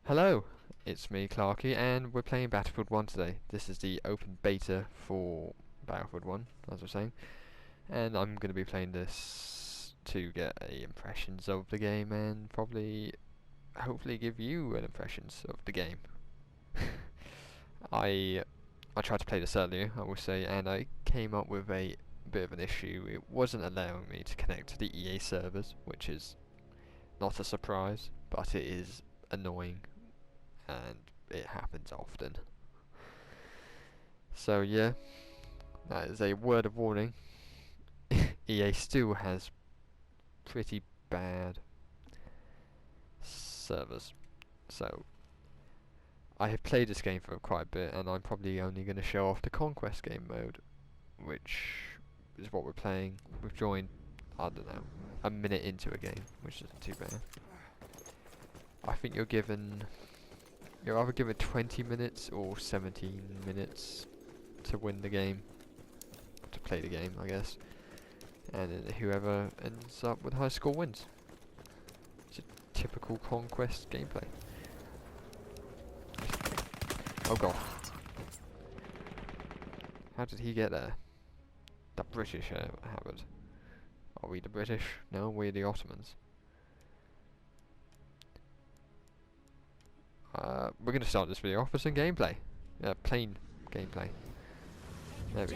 Hello, it's me, Clarky, and we're playing Battlefield 1 today. This is the open beta for Battlefield 1, as I was saying, and I'm going to be playing this to get impressions of the game and probably, hopefully, give you an impressions of the game. I tried to play this earlier, I will say, and I came up with a bit of an issue. It wasn't allowing me to connect to the EA servers, which is not a surprise, but it is annoying. And it happens often. So yeah, that is a word of warning. EA still has pretty bad servers. So I have played this game for quite a bit, and I'm probably only going to show off the Conquest game mode, which is what we're playing. We've joined, I don't know, a minute into a game, which isn't too bad. I think you're either given 20 minutes or 17 minutes to win the game, to play the game, I guess, and then whoever ends up with high score wins. It's a typical Conquest gameplay. Oh god. How did he get there? The British Howard. Are we the British? No, we're the Ottomans. We're going to start this video off with some gameplay. Plain gameplay. There we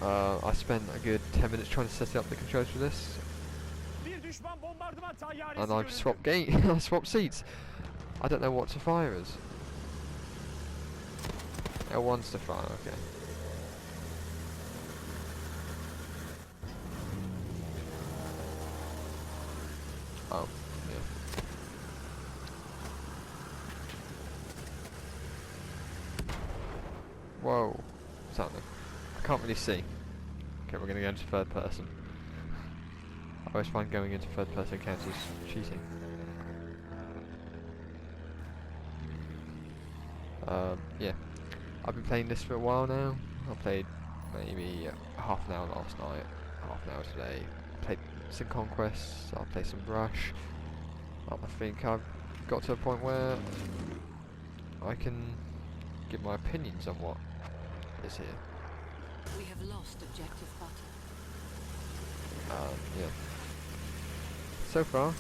go. I spent a good 10 minutes trying to set up the controls for this. And I've swapped I swapped seats. I don't know what to fire as. L1's to fire, okay. Oh, yeah. Whoa, what's happening? I can't really see. Okay, we're gonna go into third person. I always find going into third person counts as cheating. Yeah. I've been playing this for a while now. I played maybe half an hour last night, half an hour today. Played some Conquest, I'll play some Rush. I think I've got to a point where I can give my opinions on what is here. We have lost objective butter. Yeah. So far,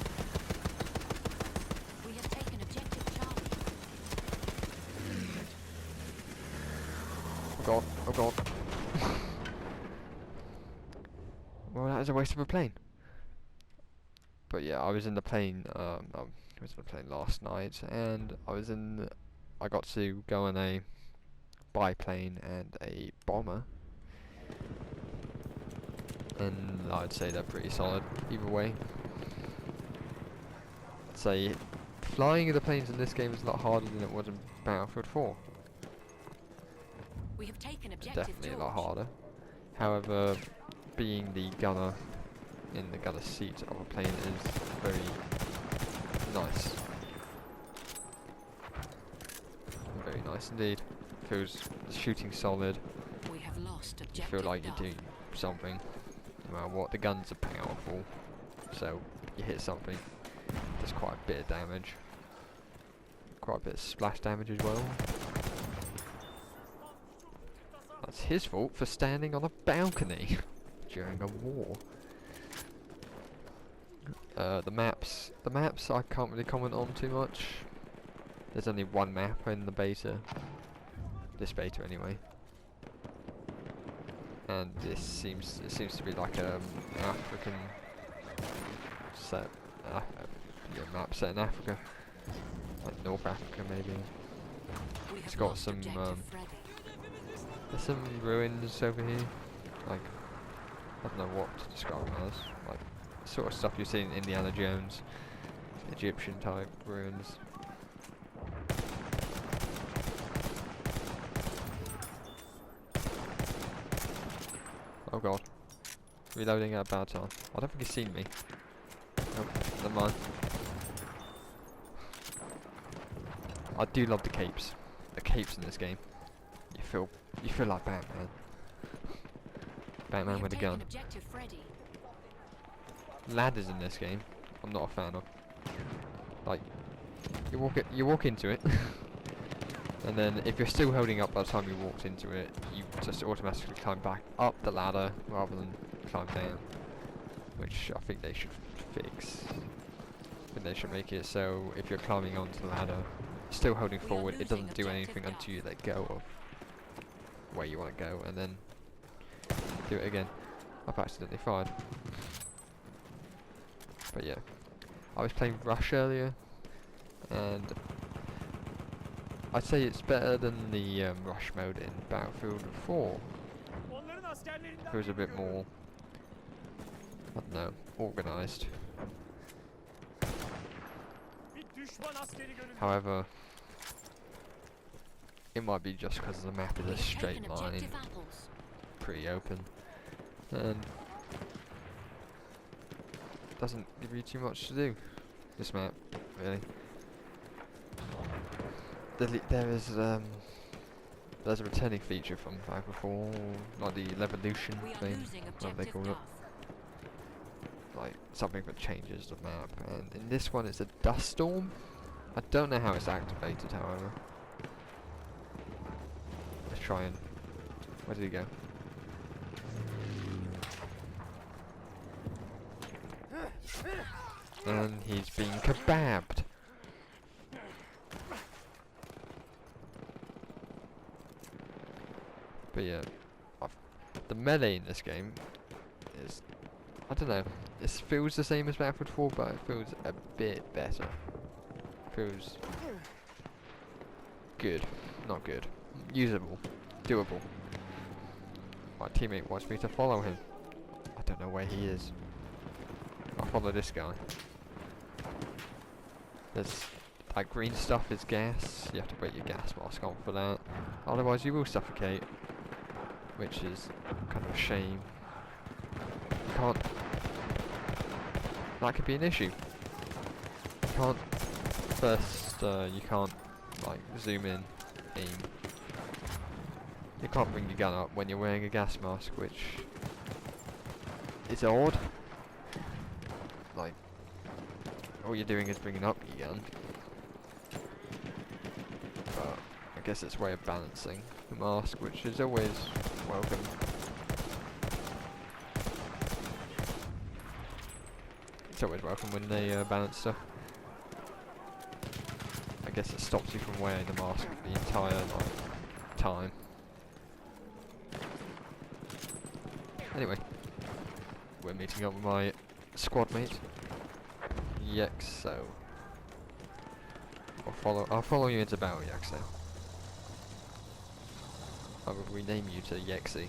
We have taken objective Charlie. oh god, oh god. Well, that is a waste of a plane. But yeah, I was in the plane. I was in the plane last night, and I got to go on a biplane and a bomber, and I'd say they're pretty solid either way. I'd say flying the planes in this game is a lot harder than it was in Battlefield 4. We have taken objective Definitely George. a lot harder. However, being the gunner in the gunner seat of a plane is very nice. Very nice indeed. Feels the shooting solid. We have lost You objective feel like Duff. you're doing something. No matter what, the guns are powerful, so you hit something. Does quite a bit of damage. Quite a bit of splash damage as well. That's his fault for standing on a balcony during a war. The maps I can't really comment on too much. There's only one map in the beta. This beta anyway. And it seems to be like a African set map set in Africa. Like North Africa maybe. We It's have got lost some objective Freddy. there's some ruins over here. Like I don't know what to describe them as. Like sort of stuff you see in Indiana Jones. Egyptian type ruins. Oh god. Reloading at a bad time. I don't think he's seen me. Oh, never mind. I do love the capes. The capes in this game. You feel like Batman. Batman We with a have taken gun. objective Freddy. Ladders in this game, I'm not a fan of. Like, you walk into it, and then if you're still holding up by the time you walked into it, you just automatically climb back up the ladder rather than climb down, which I think they should fix. I think they should make it so if you're climbing onto the ladder, still holding We are forward, it doesn't losing do objective anything until you Duff. let go of where you want to go, and then do it again. I've accidentally fired. But yeah, I was playing Rush earlier, and I'd say it's better than the Rush mode in Battlefield 4. It was a bit more, I don't know, organised. However, it might be just because the map is We a have straight taken line, objective apples. pretty open, and doesn't give you too much to do. This map, really. There's a returning feature from Battlefield 4, like the Levolution We are thing, losing whatever they objective call it. Duff. Like something that changes the map, and in this one it's a dust storm. I don't know how it's activated, however. Let's try and... where did he go? And he's being kebabbed. But yeah, the melee in this game is, I don't know, it feels the same as Battlefield 4, but it feels a bit better. Feels good, not good, usable, doable. My teammate wants me to follow him. I don't know where he is. I'll follow this guy. There's that green stuff is gas. You have to put your gas mask on for that. Otherwise you will suffocate, which is kind of a shame. You can't... that could be an issue. You can't... first, you can't, like, zoom in, aim. You can't bring your gun up when you're wearing a gas mask, which is odd. Like, all you're doing is bringing up your gun. But I guess it's a way of balancing the mask, which is always welcome. It's always welcome when they balance stuff. I guess it stops you from wearing the mask for the entire time. Anyway, we're meeting up with my squad mate, Yexo. I'll follow you into battle, Yexo. I will rename you to Yexi.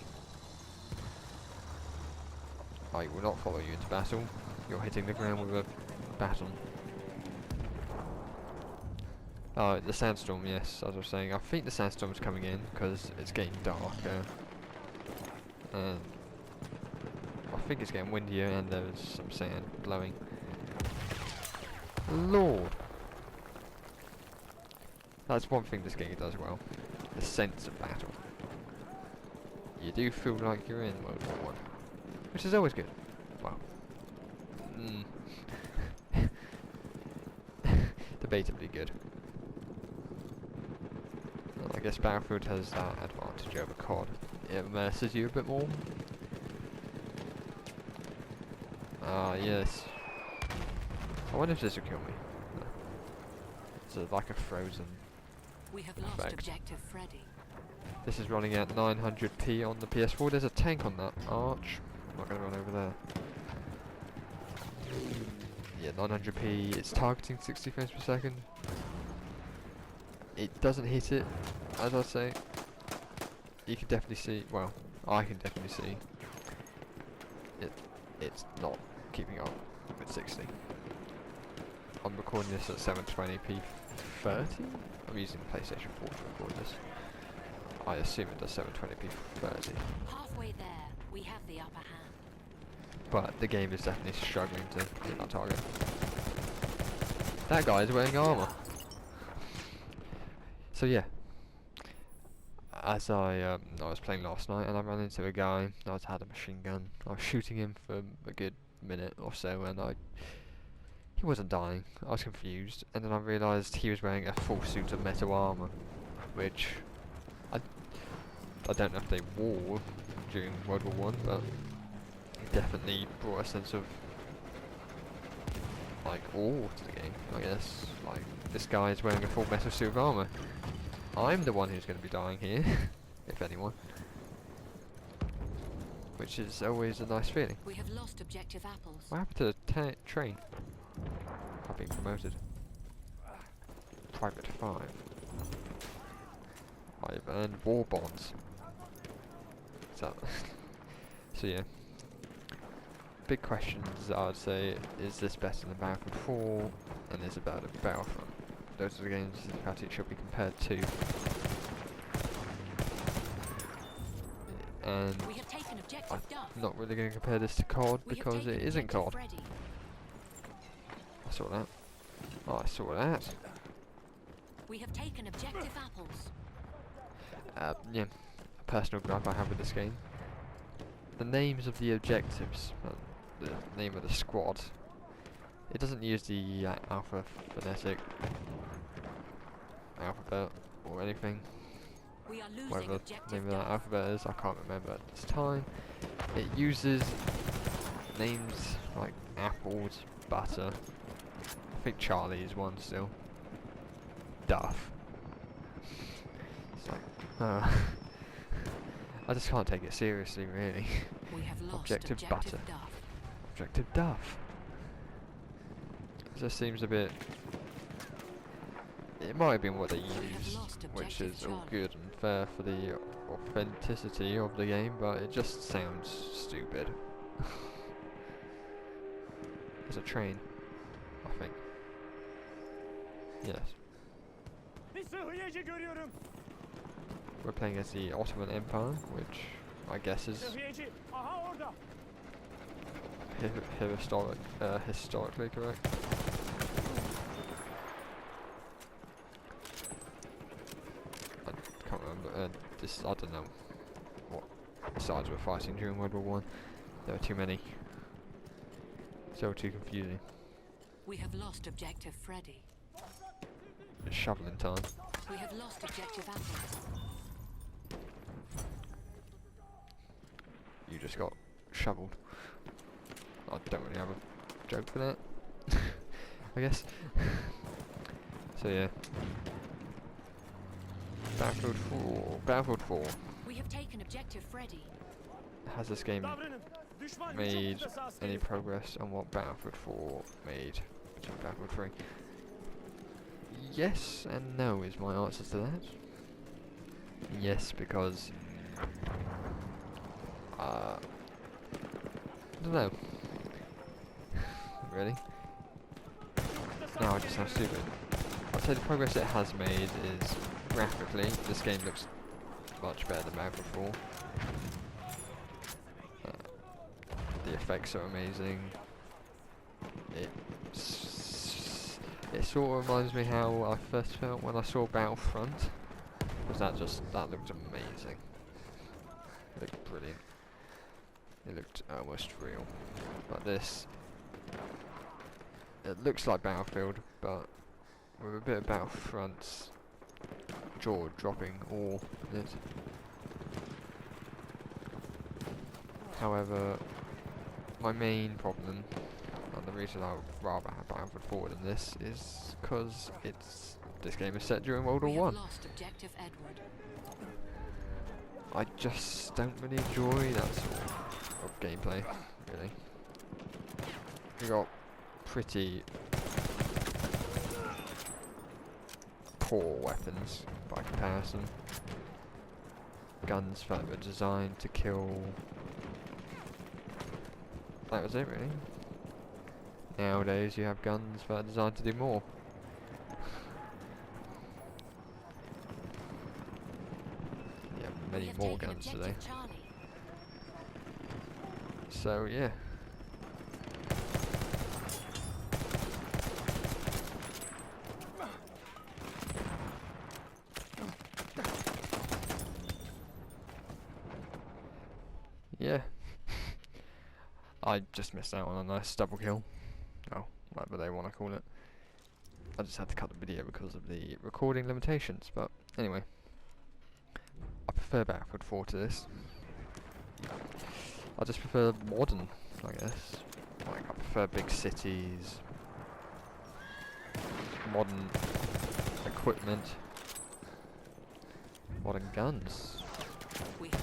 I will not follow you into battle. You're hitting the ground with a baton. Oh, the sandstorm, yes, as I was saying. I think the sandstorm's coming in because it's getting darker. And I think it's getting windier and there's some sand blowing. Lord! That's one thing this game does well. The sense of battle. You do feel like you're in World War I. Which is always good. Well. Debatably good. Well, I guess Battlefield has that advantage over COD. It immerses you a bit more. Ah, yes. I wonder if this will kill me. No. It's like a frozen We have lost effect. objective Freddy. This is running at 900p on the PS4. There's a tank on that arch. I'm not going to run over there. Yeah, 900p. It's targeting 60 frames per second. It doesn't hit it, as I say. You can definitely see. Well, I can definitely see. It's not keeping up with 60. I'm recording this at 720p 30. I'm using the PlayStation 4 to record this. I assume it does 720p 30. Halfway there, we have the upper hand. But the game is definitely struggling to hit that target. That guy is wearing armor. So yeah, as I was playing last night and I ran into a guy. Had a machine gun. I was shooting him for a good minute or so, and he he wasn't dying. I was confused, and then I realised he was wearing a full suit of metal armour, which I don't know if they wore during World War One, but it definitely brought a sense of like awe to the game. I guess like this guy is wearing a full metal suit of armour. I'm the one who's going to be dying here, if anyone. Which is always a nice feeling. We have lost objective apples. What happened to the train? I've been promoted. Private 5. I've earned war bonds. So, so yeah. Big questions I would say, is this better than Battlefield 4? And is it better than Battlefront? Those are the games that it should be compared to. And We have taken objective Duff. I'm not really going to compare this to COD We have because taken it isn't objective COD. Freddy. I saw that. Oh, I saw that. We have taken objective apples. Yeah, a personal gripe I have with this game. The names of the objectives, the name of the squad, it doesn't use the alphabetic alphabet or anything. We are losing Whatever the objective name of that Duff. alphabet is, I can't remember at this time. It uses names like apples, butter. I think Charlie is one still. Duff. It's like, I just can't take it seriously, really. We have lost Objective butter. Duff. Objective Duff. It just seems a bit. It might have been what they have used, lost which objective is all Charlie. good and fair for the authenticity of the game, but it just sounds stupid. There's a train, I think. Yes. Bir sıhhiyeci görüyorum. We're playing as the Ottoman Empire, which I guess is Sıhhiyeci. Aha orada. historically correct. I can't remember. I don't know what sides were fighting during World War One. There were too many. So too confusing. We have lost objective Freddy. It's shoveling time. We have lost objective apples. You just got shoveled. I don't really have a joke for that. I guess. So yeah. Battlefield 4. Battlefield 4. We have taken objective Freddy. Has this game Davranın. Düşman made çok kısa any askeri. progress on what Battlefield 4 made to Battlefield 3? Yes and no is my answer to that. Yes, because I don't know. Really? No, I just sound stupid. I'd say the progress it has made is graphically, this game looks much better than Battlefield 4. The effects are amazing. It sort of reminds me how I first felt when I saw Battlefront, because that looked amazing. It looked brilliant. It looked almost real. But this, it looks like Battlefield, but with a bit of Battlefront's jaw-dropping awe in it. However, my main problem, and the reason I would rather have Battlefield 4 than this, is because this game is set during World War We have One. lost objective Edward. I just don't really enjoy that sort of gameplay, really. You got pretty poor weapons by comparison. Guns that were designed to kill. That was it, really. Nowadays, you have guns that are designed to do more. You have We many have more taken guns today. objective Charlie. So yeah. Yeah. I just missed out on a nice double kill. Oh, whatever they want to call it. I just had to cut the video because of the recording limitations, but anyway. I prefer Battlefield 4 to this. I just prefer modern, I guess. Like, I prefer big cities, modern equipment, modern guns. We have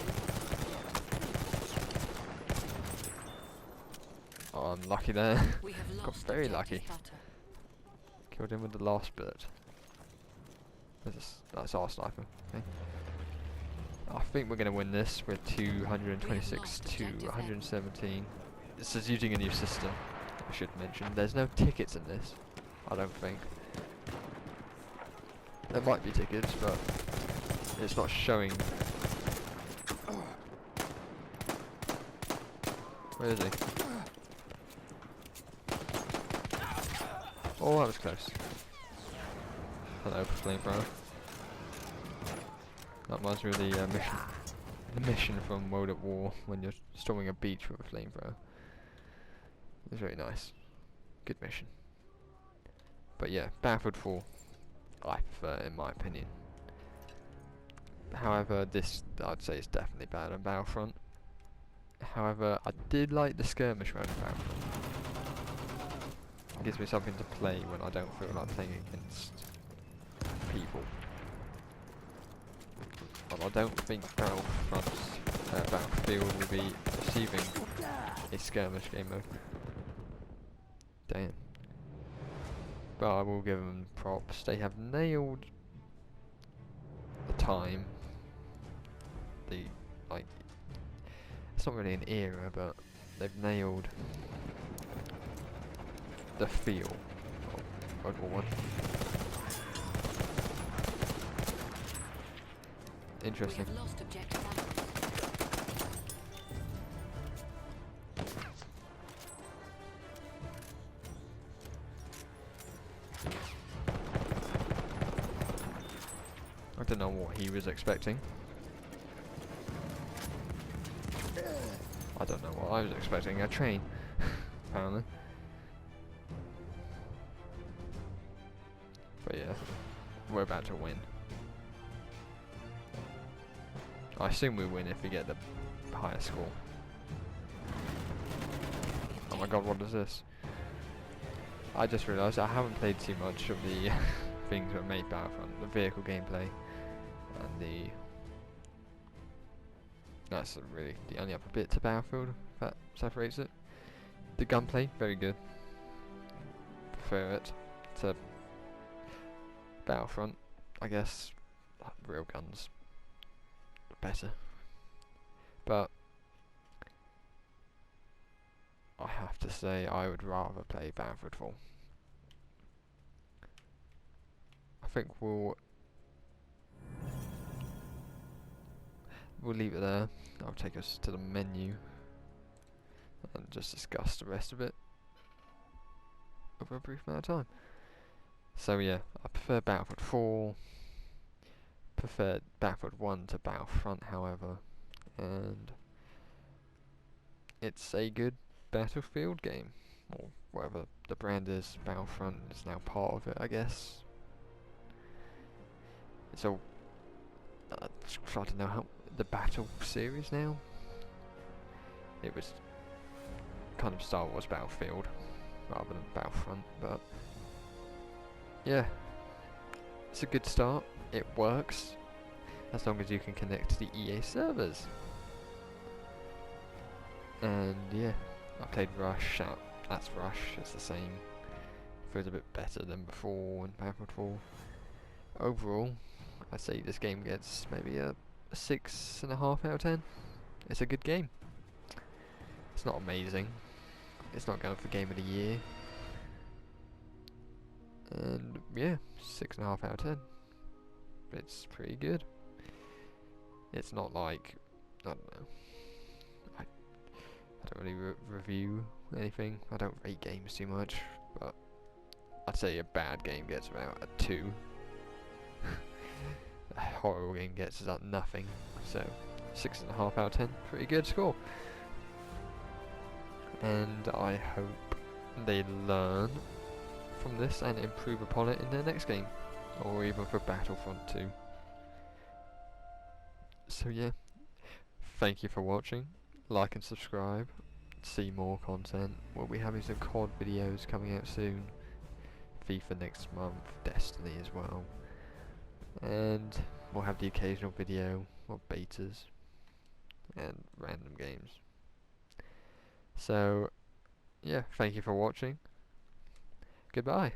Oh, I'm lucky there. we have Got lost very objective lucky. butter. Killed him with the last bullet. That's our sniper. Okay. I think we're going to win this with 226 to objective 117. This is using a new system, I should mention. There's no tickets in this, I don't think. There might be tickets, but it's not showing. Where is he? Oh, that was close. Hello, flamethrower. That reminds me of the mission. The mission from World at War when you're storming a beach with a flamethrower. It was very nice. Good mission. But yeah, Battlefield 4, I prefer in my opinion. However, this I'd say is definitely better than Battlefront. However, I did like the skirmish mode of Battlefront. It gives me something to play when I don't feel like playing against people. Well, I don't think Battlefield will be receiving a skirmish game mode. Damn. But I will give them props. They have nailed the time. Like, it's not really an era, but they've nailed the feel of World War One. Interesting. We have lost objective apples. I don't know what he was expecting. I don't know what I was expecting. A train, apparently. But yeah, we're about to win. I assume we win if we get the higher score. Oh my god, what is this? I just realised I haven't played too much of the things that made Battlefront. The vehicle gameplay and the... That's really the only other bit to Battlefield that separates it. The gunplay, very good. Prefer it to Battlefront, I guess. Real guns better, but I have to say I would rather play Battlefield 4. I think we'll leave it there. I'll take us to the menu and just discuss the rest of it over a brief amount of time. So yeah, I prefer Battlefield 4. Preferred Battlefield 1 to Battlefront, however, and it's a good Battlefield game, or whatever the brand is. Battlefront is now part of it, I guess. It's all I don't know how the Battle series now. It was kind of Star Wars Battlefield rather than Battlefront, but yeah, it's a good start. It works as long as you can connect to the EA servers. And yeah, I played Rush. That's Rush. It's the same. Feels a bit better than before in Battlefield 4. Overall, I'd say this game gets maybe a 6.5 out of 10. It's a good game. It's not amazing. It's not going for Game of the Year. And yeah, 6.5 out of 10. It's pretty good. It's not like, I don't know, I don't really review anything. I don't rate games too much, but I'd say a bad game gets about a 2. A horrible game gets about nothing. So 6.5 out of 10, pretty good score. And I hope they learn from this and improve upon it in their next game, or even for Battlefront 2. So yeah, thank you for watching. Like and subscribe. See more content. We'll be having some COD videos coming out soon. FIFA next month, Destiny as well. And we'll have the occasional video of betas and random games. So yeah, thank you for watching. Goodbye.